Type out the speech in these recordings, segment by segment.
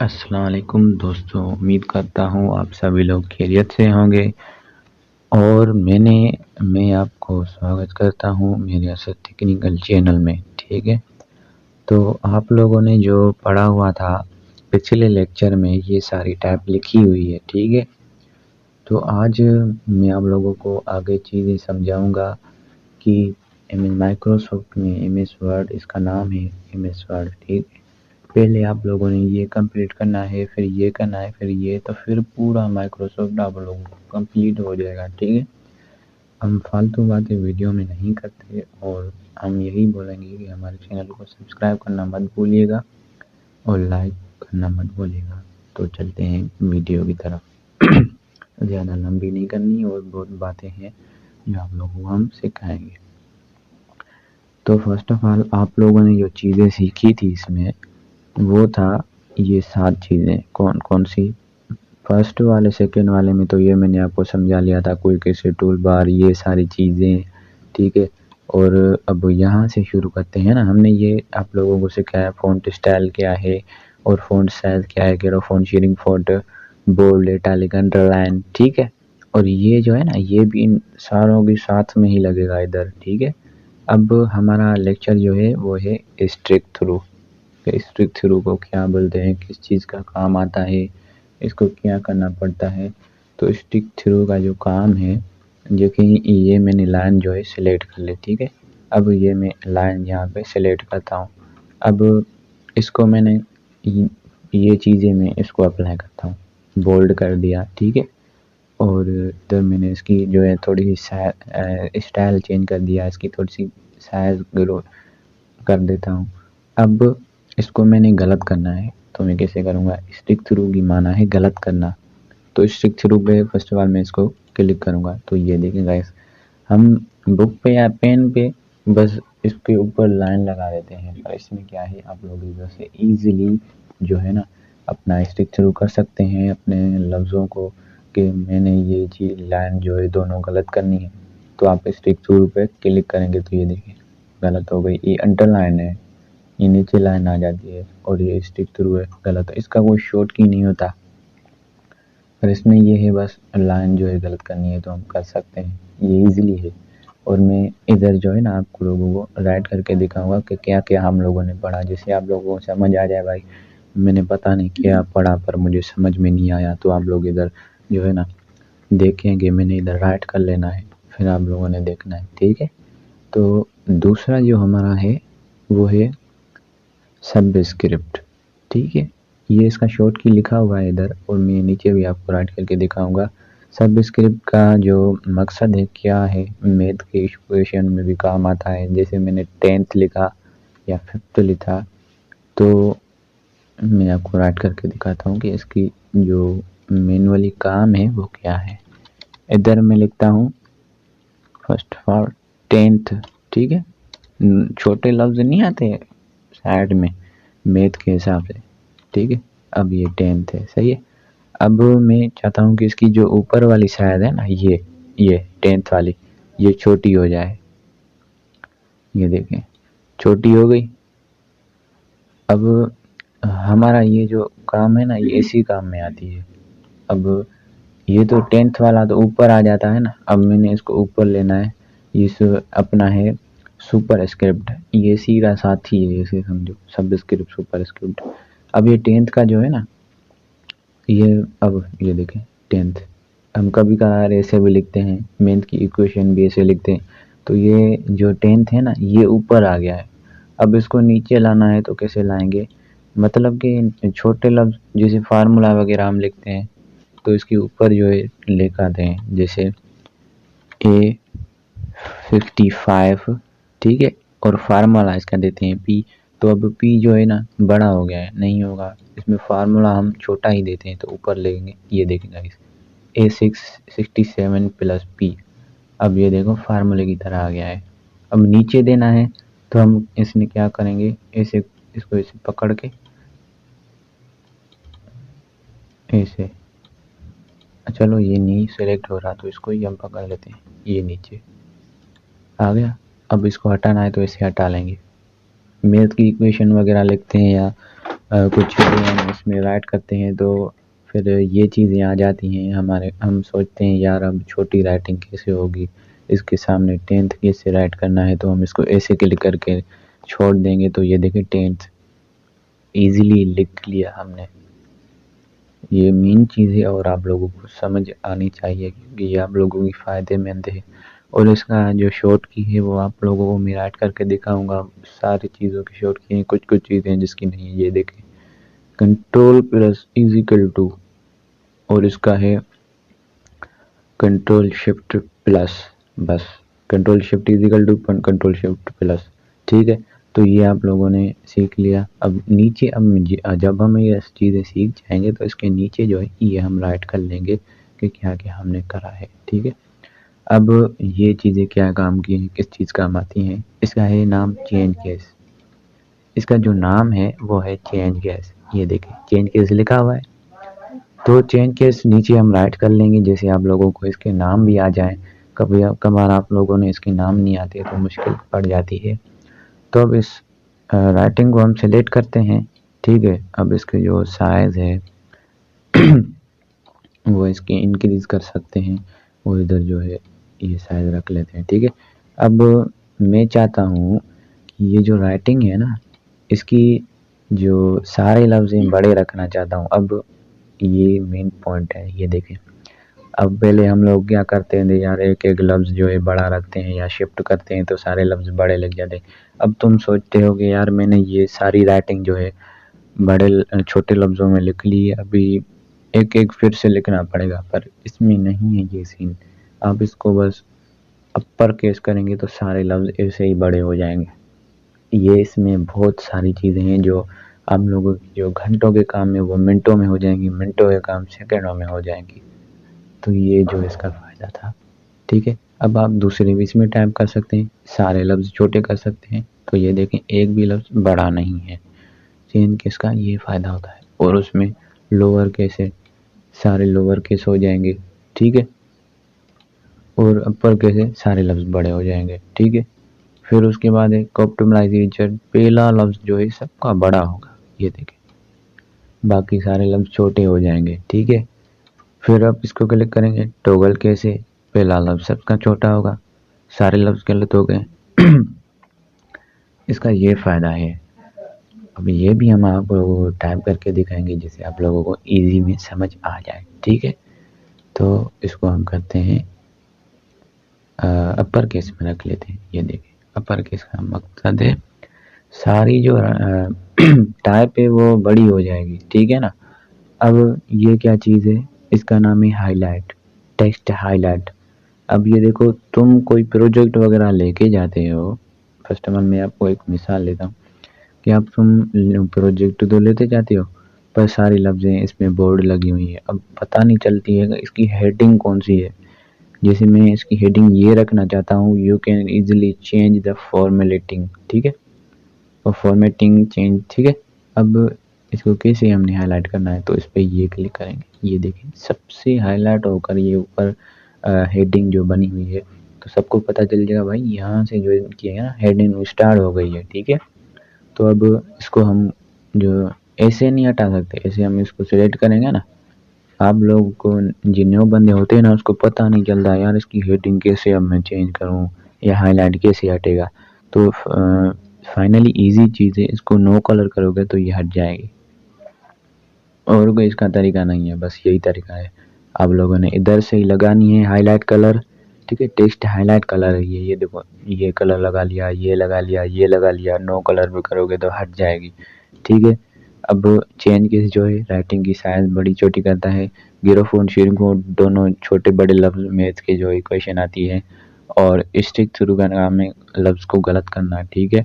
अस्सलाम वालेकुम दोस्तों, उम्मीद करता हूँ आप सभी लोग खैरियत से होंगे और मैं आपको स्वागत करता हूँ मेरे असद टेक्निकल चैनल में। ठीक है, तो आप लोगों ने जो पढ़ा हुआ था पिछले लेक्चर में ये सारी टाइप लिखी हुई है। ठीक है, तो आज मैं आप लोगों को आगे चीज़ें समझाऊंगा कि माइक्रोसॉफ्ट में एम एस वर्ड, इसका नाम है एम एस वर्ड। ठीक है, पहले आप लोगों ने ये कंप्लीट करना है, फिर ये करना है, फिर ये, तो फिर पूरा माइक्रोसॉफ्ट आप लोगों को कंप्लीट हो जाएगा। ठीक है, हम फालतू बातें वीडियो में नहीं करते और हम यही बोलेंगे कि हमारे चैनल को सब्सक्राइब करना मत भूलिएगा और लाइक करना मत भूलिएगा। तो चलते हैं वीडियो की तरफ। ज़्यादा लंबी नहीं करनी और बहुत बातें हैं जो आप लोगों को हम सिखाएंगे। तो फर्स्ट ऑफ ऑल आप लोगों ने जो चीज़ें सीखी थी इसमें वो था ये 7 चीज़ें। कौन कौन सी? फर्स्ट वाले सेकंड वाले में तो ये मैंने आपको समझा लिया था, कोई कैसे टूल बार, ये सारी चीज़ें। ठीक है, और अब यहाँ से शुरू करते हैं ना। हमने ये आप लोगों को सिखाया फ़ॉन्ट स्टाइल क्या है और फ़ॉन्ट साइज क्या है, कह रहा font sharing, font bold, italic, underline. ठीक है, और ये जो है ना ये भी इन सारों के साथ में ही लगेगा इधर। ठीक है, अब हमारा लेक्चर जो है वो है स्ट्रिक थ्रू। स्ट्रिक थ्रू को क्या बोलते हैं, किस चीज़ का काम आता है, इसको क्या करना पड़ता है। तो स्टिक थ्रू का जो काम है, जो कि ये मैंने लाइन जो है सिलेक्ट कर ली। ठीक है, अब ये मैं लाइन यहाँ पे सिलेक्ट करता हूँ। अब इसको मैंने ये चीज़ें मैं इसको अप्लाई करता हूँ, बोल्ड कर दिया। ठीक है, और इधर मैंने इसकी जो है थोड़ी सी स्टाइल चेंज कर दिया, इसकी थोड़ी सी साइज ग्रो कर देता हूँ। अब इसको मैंने गलत करना है तो मैं कैसे करूँगा? स्टिक थ्रू की माना है गलत करना, तो स्टिक थ्रू पे फर्स्ट ऑफ ऑल मैं इसको क्लिक करूँगा। तो ये देखिए गाइस, हम बुक पे या पेन पे बस इसके ऊपर लाइन लगा देते हैं, पर इसमें क्या है आप लोग इधर से ईजिली जो है ना अपना स्टिक थ्रू कर सकते हैं अपने लफ्ज़ों को, कि मैंने ये चीज़ लाइन जो है दोनों गलत करनी है। तो आप स्टिक थ्रू पे क्लिक करेंगे तो ये देखिए गलत हो गई, ये अंडरलाइन है, ये नीचे लाइन आ जाती है और ये स्टिक थ्रू है, गलत है। इसका कोई शॉर्ट की नहीं होता, पर इसमें ये है बस लाइन जो है गलत करनी है तो हम कर सकते हैं, ये इजीली है। और मैं इधर जो है ना आपको लोगों को राइट करके दिखाऊंगा कि क्या क्या हम लोगों ने पढ़ा, जिससे आप लोगों को समझ आ जाए भाई मैंने पता नहीं क्या पढ़ा पर मुझे समझ में नहीं आया। तो आप लोग इधर जो है ना देखेंगे, मैंने इधर राइट कर लेना है, फिर आप लोगों ने देखना है। ठीक है, तो दूसरा जो हमारा है वो है सबस्क्रिप्ट। ठीक है, ये इसका शॉर्ट की लिखा हुआ है इधर और मैं नीचे भी आपको राइट करके दिखाऊंगा। सबस्क्रिप्ट का जो मकसद है क्या है, मैथ के इक्वेशन में भी काम आता है। जैसे मैंने 10th लिखा या 5th लिखा तो मैं आपको राइट करके दिखाता हूँ कि इसकी जो मैनुअली काम है वो क्या है। इधर मैं लिखता हूँ फर्स्ट ऑफ ऑल 10th। ठीक है, छोटे लफ्ज़ नहीं आते साइड में मैथ के हिसाब से। ठीक है, अब ये 10th है, सही है। अब मैं चाहता हूँ कि इसकी जो ऊपर वाली साइड है ना ये 10th वाली ये छोटी हो जाए। ये देखें छोटी हो गई। अब हमारा ये जो काम है ना ये इसी काम में आती है। अब ये तो 10th वाला तो ऊपर आ जाता है ना, अब मैंने इसको ऊपर लेना है। इस अपना है सुपर स्क्रिप्ट, ये सीधा साथी है, इसे समझो सब स्क्रिप्ट सुपर स्क्रिप्ट। अब ये 10th का जो है ना ये, अब ये देखें 10th, हम कभी कभार ऐसे भी लिखते हैं, मैथ की इक्वेशन भी ऐसे लिखते हैं। तो ये जो 10th है ना ये ऊपर आ गया है। अब इसको नीचे लाना है तो कैसे लाएंगे, मतलब कि छोटे लफ्ज़ जैसे फार्मूला वगैरह हम लिखते हैं तो इसके ऊपर जो है लिख आते हैं, जैसे A55। ठीक है, और फार्मूला इसका देते हैं P। तो अब P जो है ना बड़ा हो गया है, नहीं होगा, इसमें फार्मूला हम छोटा ही देते हैं तो ऊपर लेंगे। ये देखेंगे इस A67 प्लस P, अब ये देखो फार्मूले की तरह आ गया है। अब नीचे देना है तो हम इसमें क्या करेंगे, ऐसे इसको ऐसे पकड़ के ऐसे, चलो ये नहीं सेलेक्ट हो रहा तो इसको ही हम पकड़ लेते हैं, ये नीचे आ गया। अब इसको हटाना है तो ऐसे हटा लेंगे। मैथ की इक्वेशन वगैरह लिखते हैं या कुछ चीज़ें हम इसमें राइट करते हैं तो फिर ये चीज़ें आ जाती हैं हम सोचते हैं यार अब छोटी राइटिंग कैसे होगी, इसके सामने 10th कैसे राइट करना है, तो हम इसको ऐसे क्लिक करके छोड़ देंगे। तो ये देखिए 10th ईज़िली लिख लिया हमने। ये मेन चीज़ है और आप लोगों को समझ आनी चाहिए क्योंकि ये आप लोगों की फ़ायदेमंद है। और इसका जो शॉर्ट की है वो आप लोगों को मैं राइट करके दिखाऊंगा। सारी चीज़ों की शॉर्ट की हैं, कुछ कुछ चीज़ें हैं जिसकी नहीं है। ये देखें control plus is equal to, और इसका है कंट्रोल शिफ्ट प्लस, बस control shift is equal to control shift plus. ठीक है, तो ये आप लोगों ने सीख लिया। अब नीचे जब हम ये चीज़ें सीख जाएंगे तो इसके नीचे जो है ये हम राइट कर लेंगे कि क्या क्या हमने करा है। ठीक है, अब ये चीज़ें क्या काम की हैं, किस चीज़ काम आती हैं, इसका है नाम चेंज केस। इसका जो नाम है वो है चेंज केस। ये देखें चेंज केस लिखा हुआ है, तो चेंज केस नीचे हम राइट कर लेंगे। जैसे आप लोगों को इसके नाम भी आ जाए, कभी कभार आप लोगों ने इसके नाम नहीं आते तो मुश्किल पड़ जाती है। तो अब इस राइटिंग को हम सिलेक्ट करते हैं। ठीक है, अब इसके जो साइज़ है वो इसके इंक्रीज कर सकते हैं, और इधर जो है ये साइज रख लेते हैं। ठीक है, अब मैं चाहता हूँ कि ये जो राइटिंग है ना, इसकी जो सारे लफ्ज़ हैं बड़े रखना चाहता हूँ। अब ये मेन पॉइंट है, ये देखें। अब पहले हम लोग क्या करते हैं यार, एक एक लफ्ज़ जो है बड़ा रखते हैं या शिफ्ट करते हैं तो सारे लफ्ज़ बड़े लग जाते हैं। अब तुम सोचते हो कि यार मैंने ये सारी राइटिंग जो है बड़े छोटे लफ्ज़ों में लिख ली है, अभी एक एक फिर से लिखना पड़ेगा, पर इसमें नहीं है ये सीन। आप इसको बस अपर केस करेंगे तो सारे लफ्ज़ ऐसे ही बड़े हो जाएंगे। ये इसमें बहुत सारी चीज़ें हैं जो आप लोगों की जो घंटों के काम में वो मिनटों में हो जाएंगी, मिनटों के काम सेकंडों में हो जाएंगी। तो ये जो इसका फ़ायदा था। ठीक है, अब आप दूसरे भी इसमें टाइप कर सकते हैं, सारे लफ्ज़ छोटे कर सकते हैं। तो ये देखें एक भी लफ्ज़ बड़ा नहीं है। चेंज केस का ये फ़ायदा होता है। और उसमें लोअर केस है, सारे लोअर केस हो जाएंगे। ठीक है, और अपर केस है, सारे लफ्ज़ बड़े हो जाएंगे। ठीक है, फिर उसके बाद है कैपिटलाइजेशन, पहला लफ्ज़ जो है सबका बड़ा होगा, ये देखें, बाकी सारे लफ्ज़ छोटे हो जाएंगे। ठीक है, फिर आप इसको क्लिक करेंगे टॉगल केस है, पहला लफ्ज़ सबका छोटा होगा, सारे लफ्ज़ गलत हो गए। इसका ये फ़ायदा है। अब ये भी हम आप लोगों को टाइप करके दिखाएंगे जिससे आप लोगों को इजी में समझ आ जाए। ठीक है, तो इसको हम करते हैं अपर केस में रख लेते हैं। ये देखिए अपर केस का मकसद है सारी जो टाइप है वो बड़ी हो जाएगी। ठीक है ना, अब ये क्या चीज़ है, इसका नाम है हाईलाइट, टेक्स्ट हाईलाइट। अब ये देखो तुम कोई प्रोजेक्ट वगैरह लेके जाते हो, फर्स्ट ऑफ ऑल मैं आपको एक मिसाल लेता हूँ कि अब तुम प्रोजेक्ट तो लेते जाते हो पर सारी लफ्ज़ें इसमें बोर्ड लगी हुई है, अब पता नहीं चलती है इसकी हेडिंग कौन सी है। जैसे मैं इसकी हेडिंग ये रखना चाहता हूँ, you can easily change the formatting. ठीक है, और फॉर्मेटिंग चेंज। ठीक है, अब इसको कैसे हमने हाईलाइट करना है, तो इस पर ये क्लिक करेंगे। ये देखें सबसे हाईलाइट होकर ये ऊपर हेडिंग जो बनी हुई है, तो सबको पता चल जाएगा भाई यहाँ से जो किया है ना हेडिंग स्टार्ट हो गई है। ठीक है, तो अब इसको हम जो ऐसे नहीं हटा सकते, ऐसे हम इसको सिलेक्ट करेंगे ना, आप लोग को जिन न्यू बंदे होते हैं ना उसको पता नहीं चलता यार इसकी हेडिंग कैसे अब मैं चेंज करूँ या हाईलाइट कैसे हटेगा। तो फाइनली इजी चीज़ है, इसको नो कलर करोगे तो ये हट जाएगी, और कोई इसका तरीका नहीं है, बस यही तरीका है। आप लोगों ने इधर से ही लगानी है हाईलाइट कलर। ठीक है, टेक्स्ट हाईलाइट कलर है ये देखो, ये कलर लगा लिया, ये लगा लिया, ये लगा लिया, नो कलर भी करोगे तो हट जाएगी। ठीक है, अब चेंज केस जो है राइटिंग की साइज बड़ी छोटी करता है, गिरोफोन शेयरिंग दोनों छोटे बड़े लफ्ज मैथ के जो इक्वेशन आती है, और स्टिक थ्रू का काम है लफ्ज को गलत करना। ठीक है,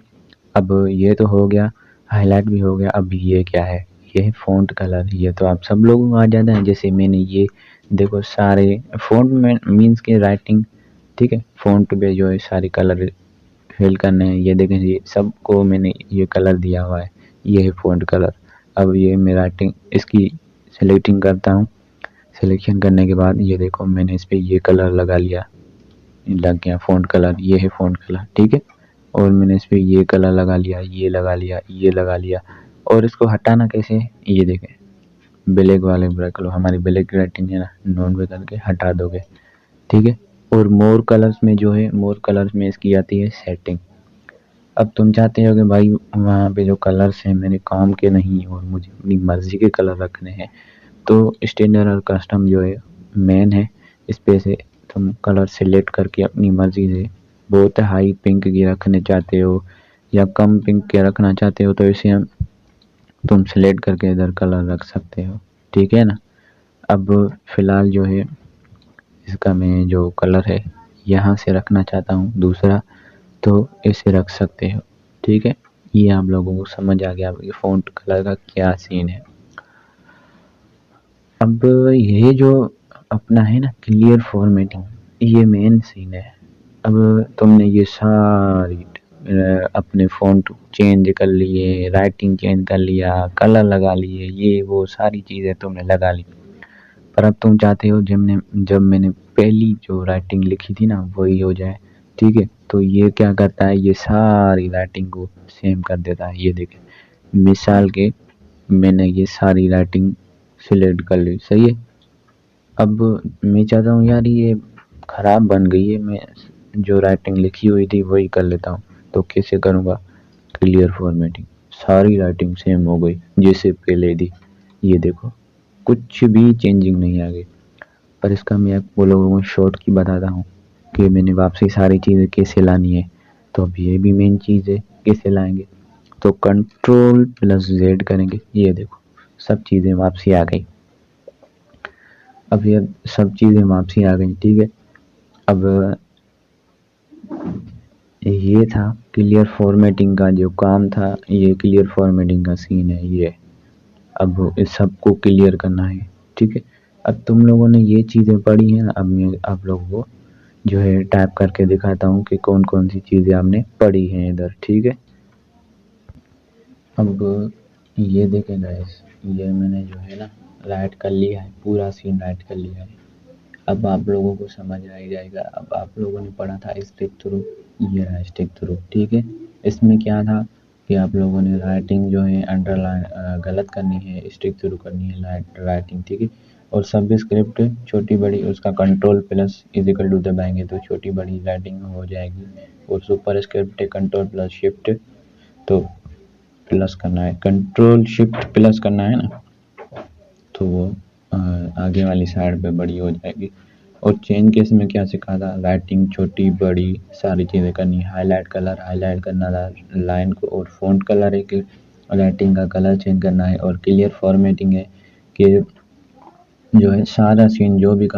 अब ये तो हो गया, हाईलाइट भी हो गया। अब ये क्या है, ये है फ़ॉन्ट कलर। ये तो आप सब लोगों को आ जाता है, जैसे मैंने ये देखो सारे फ़ॉन्ट में मीन्स के राइटिंग। ठीक है, फ़ॉन्ट पे जो है सारे कलर फिल करने हैं। ये देखें ये सबको मैंने ये कलर दिया हुआ है, ये है फ़ॉन्ट कलर। अब ये मैं राइटिंग इसकी सेलेक्टिंग करता हूँ, सिलेक्शन करने के बाद ये देखो मैंने इस पर ये कलर लगा लिया, लग गया फ़ॉन्ट कलर, ये है फ़ॉन्ट कलर। ठीक है, और मैंने इस पर ये कलर लगा लिया, ये लगा लिया, ये लगा लिया। और इसको हटाना कैसे, ये देखें, ब्लैक वाले ब्रैक लो, हमारी ब्लैक राइटिंग है ना, नॉन पे करके हटा दोगे, ठीक है। और मोर कलर्स में जो है, मोर कलर्स में इसकी आती है सेटिंग। अब तुम चाहते हो कि भाई वहाँ पे जो कलर्स हैं मेरे काम के नहीं और मुझे अपनी मर्जी के कलर रखने हैं, तो स्टैंडर्ड और कस्टम जो है मेन है, इस पे से तुम कलर सेलेक्ट करके अपनी मर्जी से बहुत हाई पिंक की रखने चाहते हो या कम पिंक के रखना चाहते हो, तो इसे हम तुम सेलेक्ट करके इधर कलर रख सकते हो, ठीक है ना। अब फिलहाल जो है इसका मैं जो कलर है यहाँ से रखना चाहता हूँ दूसरा, तो इसे रख सकते हो, ठीक है। ये आप लोगों को समझ आ गया ये फ़ॉन्ट कलर का क्या सीन है। अब ये जो अपना है ना क्लियर फॉर्मेटिंग, ये मेन सीन है। अब तुमने ये सारी अपने फ़ॉन्ट चेंज कर लिए, राइटिंग चेंज कर लिया, कलर लगा लिए, ये वो सारी चीज़ें तुमने लगा ली, पर अब तुम चाहते हो जब मैंने पहली जो राइटिंग लिखी थी ना वही हो जाए, ठीक है। तो ये क्या करता है, ये सारी राइटिंग को सेम कर देता है। ये देखें, मिसाल के मैंने ये सारी राइटिंग सिलेक्ट कर ली, सही है। अब मैं चाहता हूँ यार ये ख़राब बन गई है, मैं जो राइटिंग लिखी हुई थी वही कर लेता हूँ, तो कैसे करूँगा, क्लियर फॉर्मेटिंग, सारी राइटिंग सेम हो गई जैसे पहले थी। ये देखो कुछ भी चेंजिंग नहीं आ गई। पर इसका मैं आपको लोगों को शॉर्ट की बताता हूँ कि मैंने वापसी सारी चीज़ें कैसे लानी है। तो अब ये भी मेन चीज़ है, कैसे लाएंगे, तो Ctrl+Z करेंगे, ये देखो सब चीज़ें वापसी आ गई। अब ये सब चीज़ें वापसी आ गई, ठीक है। अब ये था क्लियर फॉर्मेटिंग का जो काम था, ये क्लियर फॉर्मेटिंग का सीन है ये। अब इस सबको क्लियर करना है, ठीक है। अब तुम लोगों ने ये चीज़ें पढ़ी हैं, अब मैं आप लोगों को जो है टाइप करके दिखाता हूँ कि कौन कौन सी चीज़ें आपने पढ़ी हैं इधर, ठीक है। अब ये देखें गाइस, ये मैंने जो है ना राइट कर लिया है, पूरा सीन राइट कर लिया है। अब आप लोगों को समझ आ ही जाएगा। अब आप लोगों ने पढ़ा था स्टिक थ्रू, ये रहा स्टिक थ्रू, ठीक है। इसमें क्या था कि आप लोगों ने राइटिंग जो है अंडरलाइन गलत करनी है, स्टिक थ्रू करनी है राइटिंग, ठीक है। और सब स्क्रिप्ट छोटी बड़ी उसका Ctrl+= दबाएंगे तो छोटी बड़ी राइटिंग हो जाएगी। और सुपर स्क्रिप्ट है Ctrl+Shift, तो प्लस करना है, Ctrl+Shift+ करना है ना, तो वो आगे वाली साइड पे बड़ी हो जाएगी। और चेंज केस में क्या सिखा था, राइटिंग छोटी बड़ी सारी चीज़ें करनी है, हाईलाइट कलर हाईलाइट करना था लाइन को, और फ़ॉन्ट कलर है कि राइटिंग का कलर चेंज करना है। और क्लियर फॉर्मेटिंग है कि जो है सारा सीन जो भी